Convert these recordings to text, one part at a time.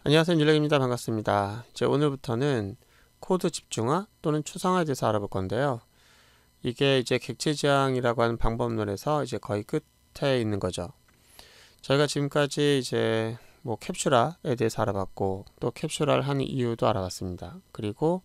안녕하세요, 윤력입니다. 반갑습니다. 이제 오늘부터는 코드 집중화 또는 추상화에 대해서 알아볼 건데요. 이게 이제 객체 지향이라고 하는 방법론에서 이제 거의 끝에 있는 거죠. 저희가 지금까지 이제 뭐 캡슐화에 대해서 알아봤고, 또 캡슐화를 하는 이유도 알아봤습니다. 그리고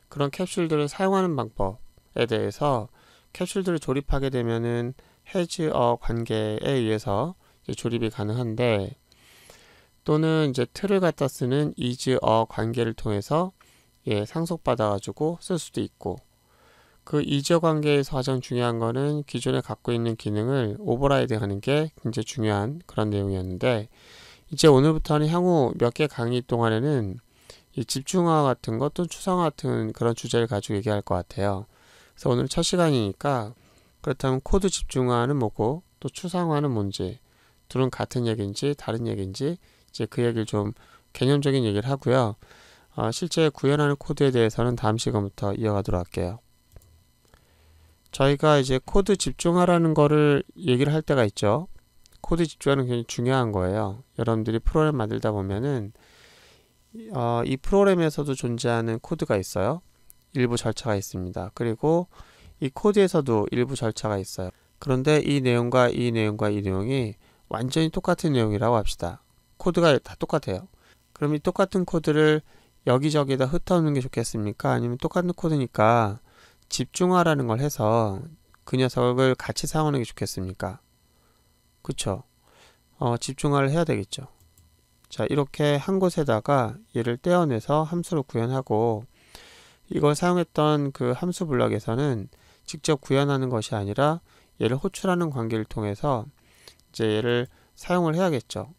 그런 캡슐들을 사용하는 방법에 대해서 캡슐들을 조립하게 되면은 해즈어 관계에 의해서 이제 조립이 가능한데, 또는 이제 틀을 갖다 쓰는 is어 관계를 통해서 상속받아 가지고 쓸 수도 있고, 그 is어 관계에서 가장 중요한 거는 기존에 갖고 있는 기능을 오버라이드 하는 게 굉장히 중요한 그런 내용이었는데, 이제 오늘부터는 향후 몇 개 강의 동안에는 이 집중화 같은 것 또 추상화 같은 그런 주제를 가지고 얘기할 것 같아요. 그래서 오늘 첫 시간이니까, 그렇다면 코드 집중화는 뭐고 또 추상화는 뭔지, 둘은 같은 얘기인지 다른 얘기인지, 이제 그 얘기를 좀 개념적인 얘기를 하고요. 실제 구현하는 코드에 대해서는 다음 시간부터 이어가도록 할게요. 저희가 이제 코드 집중화라는 거를 얘기를 할 때가 있죠. 코드 집중화는 굉장히 중요한 거예요. 여러분들이 프로그램 만들다 보면은 이 프로그램에서도 존재하는 코드가 있어요. 일부 절차가 있습니다. 그리고 이 코드에서도 일부 절차가 있어요. 그런데 이 내용과 이 내용과 이 내용이 완전히 똑같은 내용이라고 합시다. 코드가 다 똑같아요. 그럼 이 똑같은 코드를 여기저기다 흩어놓는 게 좋겠습니까? 아니면 똑같은 코드니까 집중화라는 걸 해서 그 녀석을 같이 사용하는 게 좋겠습니까? 그쵸? 집중화를 해야 되겠죠. 자, 이렇게 한 곳에다가 얘를 떼어내서 함수로 구현하고, 이걸 사용했던 그 함수 블럭에서는 직접 구현하는 것이 아니라 얘를 호출하는 관계를 통해서 이제 얘를 사용을 해야겠죠.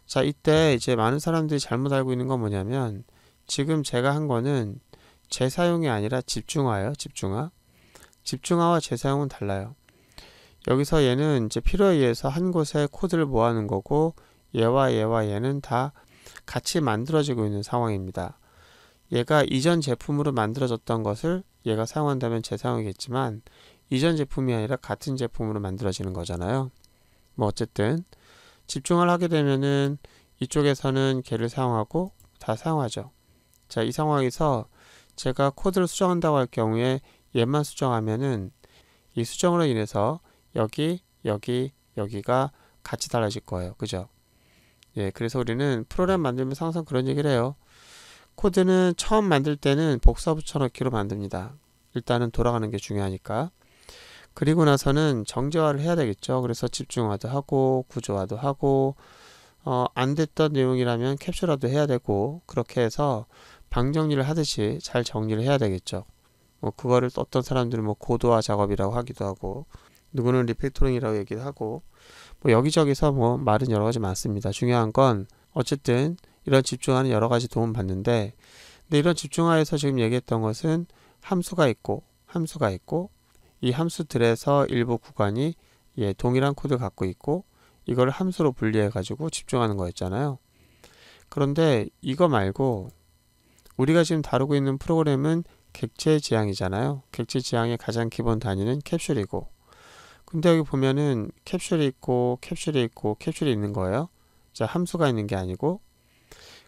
자, 이때 이제 많은 사람들이 잘못 알고 있는 건 뭐냐면, 지금 제가 한 거는 재사용이 아니라 집중화예요. 집중화. 집중화와 재사용은 달라요. 여기서 얘는 이제 필요에 의해서 한 곳에 코드를 모아놓은 거고, 얘와 얘와 얘는 다 같이 만들어지고 있는 상황입니다. 얘가 이전 제품으로 만들어졌던 것을 얘가 사용한다면 재사용이겠지만, 이전 제품이 아니라 같은 제품으로 만들어지는 거잖아요. 뭐 어쨌든 집중을 하게 되면은 이쪽에서는 걔를 사용하고 다 사용하죠. 자, 이 상황에서 제가 코드를 수정한다고 할 경우에 얘만 수정하면은 이 수정으로 인해서 여기가 같이 달라질 거예요. 그죠? 그래서 우리는 프로그램 만들면서 항상 그런 얘기를 해요. 코드는 처음 만들 때는 복사 붙여넣기로 만듭니다. 일단은 돌아가는 게 중요하니까. 그리고 나서는 정제화를 해야 되겠죠. 그래서 집중화도 하고 구조화도 하고 안 됐던 내용이라면 캡슐화도 해야 되고, 그렇게 해서 방 정리를 하듯이 잘 정리를 해야 되겠죠. 뭐 그거를 어떤 사람들은 뭐 고도화 작업이라고 하기도 하고, 누구는 리팩토링이라고 얘기를 하고, 뭐 여기저기서 뭐 말은 여러 가지 많습니다. 중요한 건 어쨌든 이런 집중화는 여러 가지 도움 받는데, 근데 이런 집중화에서 지금 얘기했던 것은 함수가 있고 이 함수들에서 일부 구간이 동일한 코드를 갖고 있고, 이걸 함수로 분리해 가지고 집중하는 거였잖아요. 그런데 이거 말고 우리가 지금 다루고 있는 프로그램은 객체 지향이잖아요. 객체 지향의 가장 기본 단위는 캡슐이고, 근데 여기 보면은 캡슐이 있고 캡슐이 있는 거예요. 자, 함수가 있는 게 아니고.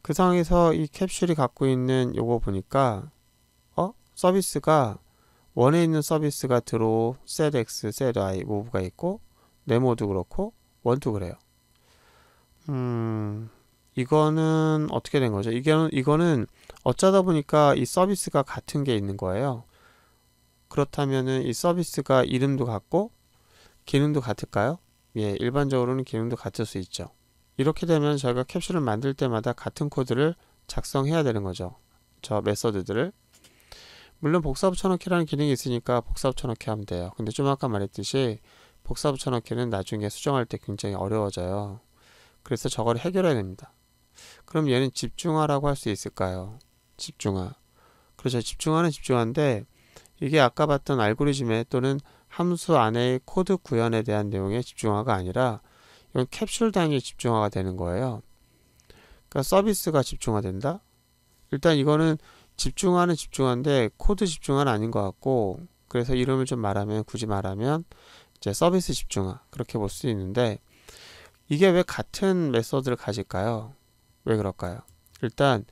그 상황에서 이 캡슐이 갖고 있는 요거 보니까 서비스가 원에 있는 서비스가 드로우, setX, setY, move가 있고, 네모도 그렇고 원도 그래요. 이거는 어떻게 된 거죠? 이거는 어쩌다 보니까 이 서비스가 같은 게 있는 거예요. 그렇다면은 이 서비스가 이름도 같고 기능도 같을까요? 일반적으로는 기능도 같을 수 있죠. 이렇게 되면 저희가 캡슐을 만들 때마다 같은 코드를 작성해야 되는 거죠. 저 메서드들을. 물론 복사 붙여넣기라는 기능이 있으니까 복사 붙여넣기 하면 돼요. 근데 좀 아까 말했듯이 복사 붙여넣기는 나중에 수정할 때 굉장히 어려워져요. 그래서 저걸 해결해야 됩니다. 그럼 얘는 집중화라고 할 수 있을까요? 집중화. 그렇죠. 집중화는 집중화인데, 이게 아까 봤던 알고리즘에 또는 함수 안의 코드 구현에 대한 내용의 집중화가 아니라 이건 캡슐 단위의 집중화가 되는 거예요. 그러니까 서비스가 집중화된다? 일단 이거는 집중화는 집중화인데 코드 집중화는 아닌 것 같고, 그래서 이름을 좀 굳이 말하면 이제 서비스 집중화, 그렇게 볼 수 있는데, 이게 왜 같은 메서드를 가질까요? 왜 그럴까요? 일단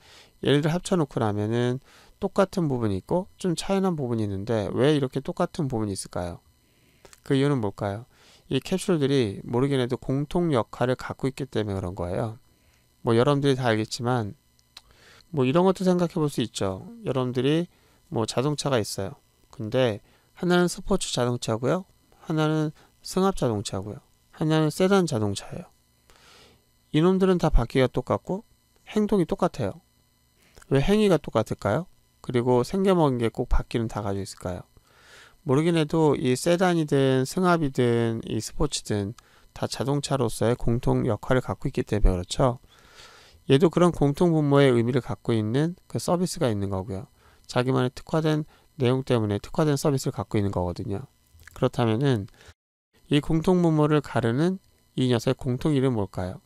얘네들 합쳐놓고 나면은 똑같은 부분이 있고 좀 차이난 부분이 있는데 왜 이렇게 똑같은 부분이 있을까요? 그 이유는 뭘까요? 이 캡슐들이 모르긴 해도 공통 역할을 갖고 있기 때문에 그런 거예요. 뭐 여러분들이 다 알겠지만 뭐 이런 것도 생각해 볼 수 있죠. 여러분들이 뭐 자동차가 있어요. 근데 하나는 스포츠 자동차고요. 하나는 승합 자동차고요. 하나는 세단 자동차예요. 이놈들은 다 바퀴가 똑같고 행동이 똑같아요. 왜 행위가 똑같을까요? 그리고 생겨먹은 게 꼭 바퀴는 다 가지고 있을까요? 모르긴 해도 이 세단이든 승합이든 이 스포츠든 다 자동차로서의 공통 역할을 갖고 있기 때문에 그렇죠. 얘도 그런 공통 분모의 의미를 갖고 있는 그 서비스가 있는 거고요. 자기만의 특화된 내용 때문에 특화된 서비스를 갖고 있는 거거든요. 그렇다면은 이 공통 분모를 가르는 이 녀석의 공통 이름은 뭘까요?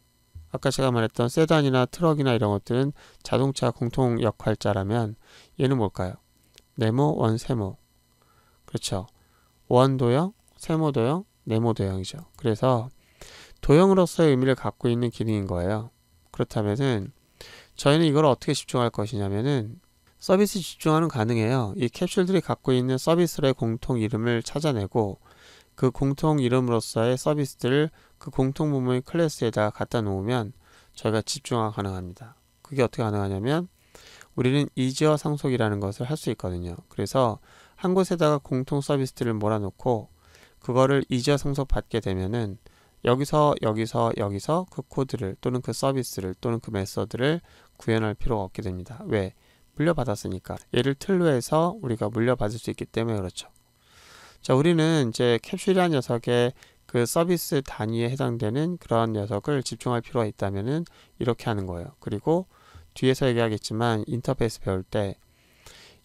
아까 제가 말했던 세단이나 트럭이나 이런 것들은 자동차 공통 역할자라면 얘는 뭘까요? 네모, 원, 세모. 그렇죠. 원도형, 세모도형, 네모도형이죠. 그래서 도형으로서의 의미를 갖고 있는 기능인 거예요. 그렇다면은 저희는 이걸 어떻게 집중할 것이냐면은 서비스 집중하는 가능해요. 이 캡슐들이 갖고 있는 서비스의 공통 이름을 찾아내고 그 공통 이름으로서의 서비스들을 그 공통 부모의 클래스에다가 갖다 놓으면 저희가 집중화가 가능합니다. 그게 어떻게 가능하냐면 우리는 이지어 상속이라는 것을 할 수 있거든요. 그래서 한 곳에다가 공통 서비스들을 몰아놓고 그거를 이지어 상속 받게 되면은 여기서 그 코드를 또는 그 서비스를 또는 그 메서드를 구현할 필요가 없게 됩니다. 왜? 물려받았으니까. 얘를 틀로 해서 우리가 물려받을 수 있기 때문에 그렇죠. 자, 우리는 이제 캡슐이라는 녀석의 그 서비스 단위에 해당되는 그런 녀석을 집중할 필요가 있다면은 이렇게 하는 거예요. 그리고 뒤에서 얘기하겠지만 인터페이스 배울 때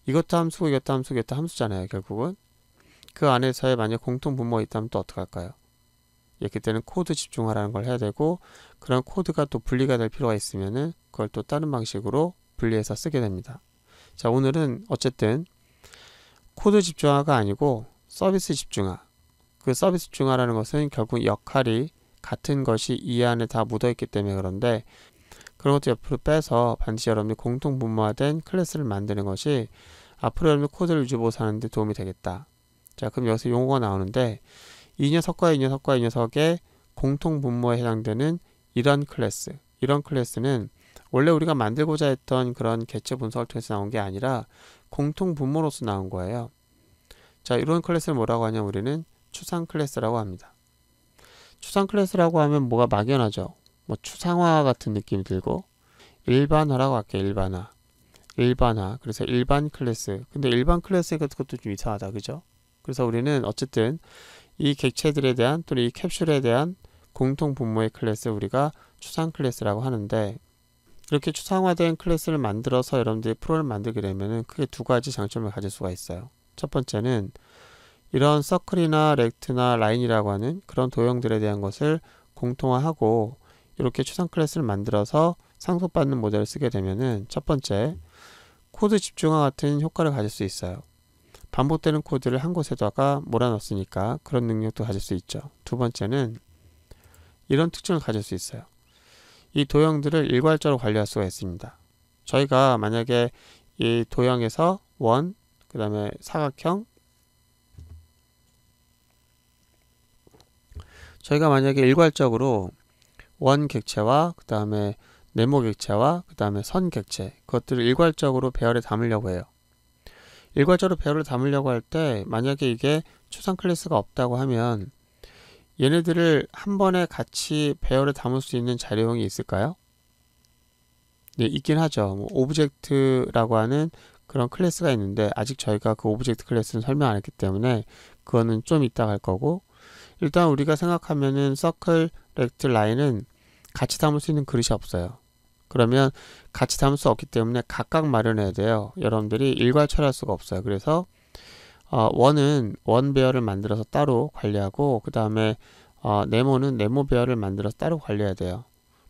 이것도 함수고 이것도 함수고 이것도 함수잖아요. 결국은 그 안에서의 만약 공통 분모가 있다면 또 어떻게 할까요? 그때는 코드 집중화라는 걸 해야 되고 그런 코드가 또 분리가 될 필요가 있으면은 그걸 또 다른 방식으로 분리해서 쓰게 됩니다. 자, 오늘은 어쨌든 코드 집중화가 아니고 서비스 집중화. 그 서비스 집중화라는 것은 결국 역할이 같은 것이 이 안에 다 묻어있기 때문에 그런데 그런 것도 옆으로 빼서 반드시 여러분이 공통 분모화된 클래스를 만드는 것이 앞으로 여러분이 코드를 유지보수 하는데 도움이 되겠다. 자, 그럼 여기서 용어가 나오는데 이 녀석과 이 녀석과 이 녀석의 공통 분모에 해당되는 이런 클래스는 원래 우리가 만들고자 했던 그런 객체 분석을 통해서 나온 게 아니라 공통 분모로서 나온 거예요. 자, 이런 클래스를 뭐라고 하냐면 우리는 추상 클래스라고 합니다. 추상 클래스라고 하면 뭐가 막연하죠. 뭐 추상화 같은 느낌이 들고 일반화라고 할게요. 일반화. 그래서 일반 클래스. 근데 일반 클래스니까 그것도 좀 이상하다. 그죠? 그래서 우리는 어쨌든 이 객체들에 대한 또는 이 캡슐에 대한 공통 분모의 클래스 우리가 추상 클래스라고 하는데 이렇게 추상화된 클래스를 만들어서 여러분들이 프로를 만들게 되면은 크게 두 가지 장점을 가질 수가 있어요. 첫 번째는 이런 서클이나 렉트나 라인이라고 하는 그런 도형들에 대한 것을 공통화하고 이렇게 추상 클래스를 만들어서 상속받는 모델을 쓰게 되면은 첫 번째 코드 집중화 같은 효과를 가질 수 있어요. 반복되는 코드를 한 곳에다가 몰아넣었으니까 그런 능력도 가질 수 있죠. 두 번째는 이런 특징을 가질 수 있어요. 이 도형들을 일괄적으로 관리할 수가 있습니다. 저희가 만약에 이 도형에서 원, 그 다음에 사각형, 저희가 만약에 일괄적으로 원 객체와 그 다음에 네모 객체와 그 다음에 선 객체 그것들을 일괄적으로 배열에 담으려고 해요. 일괄적으로 배열을 담으려고 할 때 만약에 이게 추상 클래스가 없다고 하면 얘네들을 한 번에 같이 배열에 담을 수 있는 자료형이 있을까요? 네, 있긴 하죠. 뭐 오브젝트라고 하는 그런 클래스가 있는데 아직 저희가 그 오브젝트 클래스는 설명 안 했기 때문에 그거는 좀 이따 갈 거고 일단 우리가 생각하면은 서클, 렉트, 라인은 같이 담을 수 있는 그릇이 없어요. 그러면 같이 담을 수 없기 때문에 각각 마련해야 돼요. 여러분들이 일괄처리할 수가 없어요. 그래서 원은 원 배열을 만들어서 따로 관리하고 그 다음에 네모는 네모 배열을 만들어서 따로 관리해야 돼요.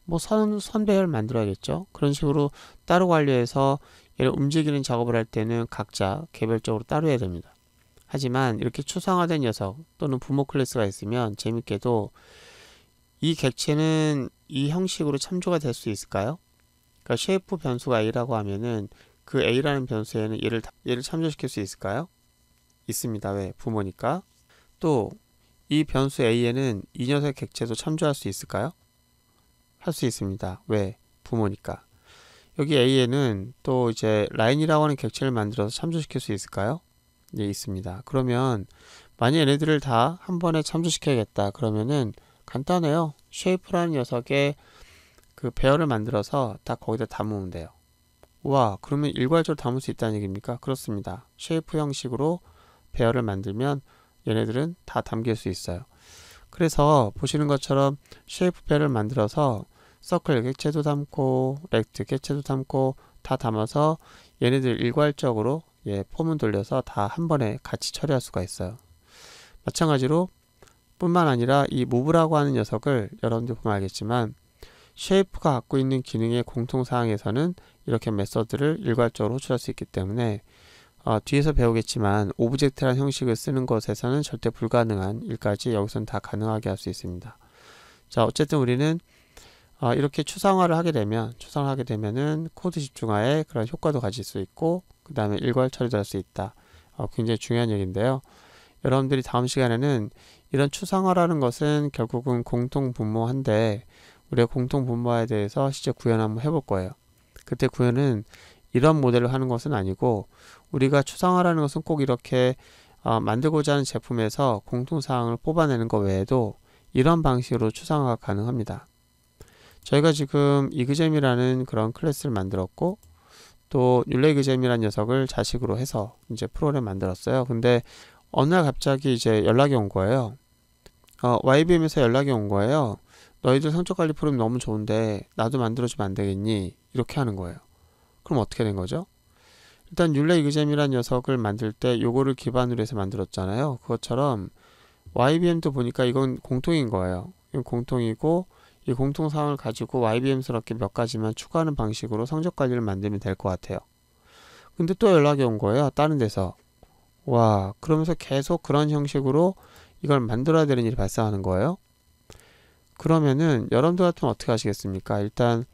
뭐 선 배열 만들어야겠죠. 그런 식으로 따로 관리해서 얘를 움직이는 작업을 할 때는 각자 개별적으로 따로 해야 됩니다. 하지만 이렇게 추상화된 녀석 또는 부모 클래스가 있으면 재밌게도 이 객체는 이 형식으로 참조가 될 수 있을까요? 그러니까 쉐이프 변수가 a라고 하면은 그 a라는 변수에는 얘를 참조시킬 수 있을까요? 있습니다. 왜? 부모니까. 또 이 변수 a에는 이 녀석의 객체도 참조할 수 있을까요? 할 수 있습니다. 왜? 부모니까. 여기 a에는 또 이제 라인이라고 하는 객체를 만들어서 참조시킬 수 있을까요? 예, 있습니다. 그러면 만약 얘네들을 다 한 번에 참조시켜야겠다. 그러면은 간단해요. 쉐이프라는 녀석의 그 배열을 만들어서 다 거기다 담으면 돼요. 와, 그러면 일괄적으로 담을 수 있다는 얘기입니까? 그렇습니다. 쉐이프 형식으로 배열을 만들면 얘네들은 다 담길 수 있어요. 그래서 보시는 것처럼 쉐이프 배열을 만들어서 서클 객체도 담고 렉트 객체도 담고 다 담아서 얘네들 일괄적으로 폼을 돌려서 다 한 번에 같이 처리할 수가 있어요. 마찬가지로 뿐만 아니라 이 move라고 하는 녀석을 여러분들 보면 알겠지만 쉐이프가 갖고 있는 기능의 공통사항에서는 이렇게 메서드를 일괄적으로 호출할 수 있기 때문에 뒤에서 배우겠지만 오브젝트라는 형식을 쓰는 것에서는 절대 불가능한 일까지 여기서는 다 가능하게 할 수 있습니다. 자, 어쨌든 우리는 이렇게 추상화를 하게 되면은 코드 집중화에 그런 효과도 가질 수 있고 그 다음에 일괄 처리도 할 수 있다. 굉장히 중요한 얘기인데요. 여러분들이 다음 시간에는 이런 추상화라는 것은 결국은 공통분모한데 우리가 공통분모에 대해서 실제 구현 한번 해볼 거예요. 그때 구현은 이런 모델을 하는 것은 아니고 우리가 추상화라는 것은 꼭 이렇게 만들고자 하는 제품에서 공통사항을 뽑아내는 것 외에도 이런 방식으로 추상화가 가능합니다. 저희가 지금 이그잼이라는 그런 클래스를 만들었고 또 율레이그잼이라는 녀석을 자식으로 해서 이제 프로그램 만들었어요. 근데 어느 날 갑자기 이제 연락이 온 거예요. YBM에서 연락이 온 거예요. 너희들 성적관리 프로그램 너무 좋은데 나도 만들어주면 안 되겠니? 이렇게 하는 거예요. 그럼 어떻게 된 거죠? 일단 율레이그잼이라는 녀석을 만들 때 요거를 기반으로 해서 만들었잖아요. 그것처럼 YBM도 보니까 이건 공통인 거예요. 이건 공통이고 이 공통사항을 가지고 YBM스럽게 몇 가지만 추가하는 방식으로 성적관리를 만들면 될 것 같아요. 근데 또 연락이 온 거예요. 다른 데서. 와, 그러면서 계속 그런 형식으로 이걸 만들어야 되는 일이 발생하는 거예요. 그러면은 여러분들 같으면 어떻게 하시겠습니까? 일단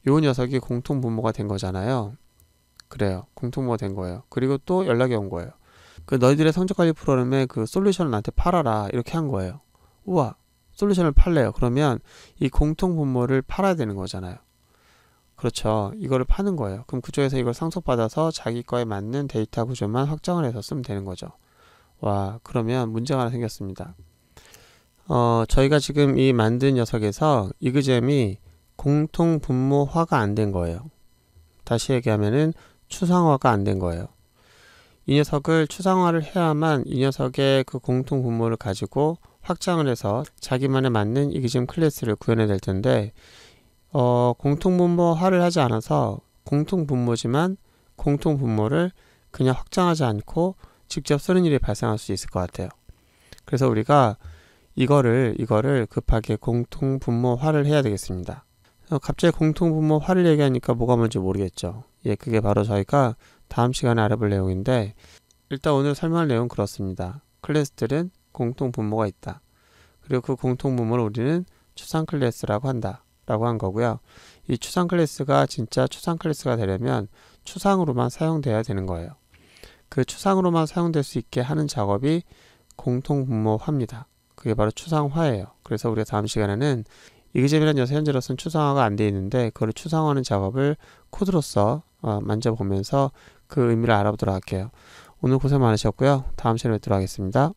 요 녀석이 공통분모가 된 거잖아요. 그래요. 공통분모가 된 거예요. 그리고 또 연락이 온 거예요. 그 너희들의 성적관리 프로그램에 그 솔루션을 나한테 팔아라. 이렇게 한 거예요. 우와, 솔루션을 팔래요. 그러면 이 공통분모를 팔아야 되는 거잖아요. 그렇죠. 이거를 파는 거예요. 그럼 그쪽에서 이걸 상속받아서 자기 거에 맞는 데이터 구조만 확장을 해서 쓰면 되는 거죠. 와, 그러면 문제가 하나 생겼습니다. 저희가 지금 이 만든 녀석에서 이그잼이 공통분모화가 안 된 거예요. 다시 얘기하면은 추상화가 안 된 거예요. 이 녀석을 추상화를 해야만 이 녀석의 그 공통분모를 가지고 확장을 해서 자기만에 맞는 이그잼 클래스를 구현해야 될 텐데 공통분모화를 하지 않아서 공통분모지만 공통분모를 그냥 확장하지 않고 직접 쓰는 일이 발생할 수 있을 것 같아요. 그래서 우리가 이거를 급하게 공통분모화를 해야 되겠습니다. 갑자기 공통분모화를 얘기하니까 뭐가 뭔지 모르겠죠. 예, 그게 바로 저희가 다음 시간에 알아볼 내용인데 일단 오늘 설명할 내용은 그렇습니다. 클래스들은 공통분모가 있다. 그리고 그 공통분모를 우리는 추상 클래스라고 한다. 라고 한 거고요. 이 추상 클래스가 진짜 추상 클래스가 되려면 추상으로만 사용돼야 되는 거예요. 그 추상으로만 사용될 수 있게 하는 작업이 공통분모화입니다. 그게 바로 추상화예요. 그래서 우리가 다음 시간에는 이그잼이라는 녀석 현재로서는 추상화가 안 되어 있는데 그걸 추상화하는 작업을 코드로서 만져보면서 그 의미를 알아보도록 할게요. 오늘 고생 많으셨고요. 다음 시간에 뵙도록 하겠습니다.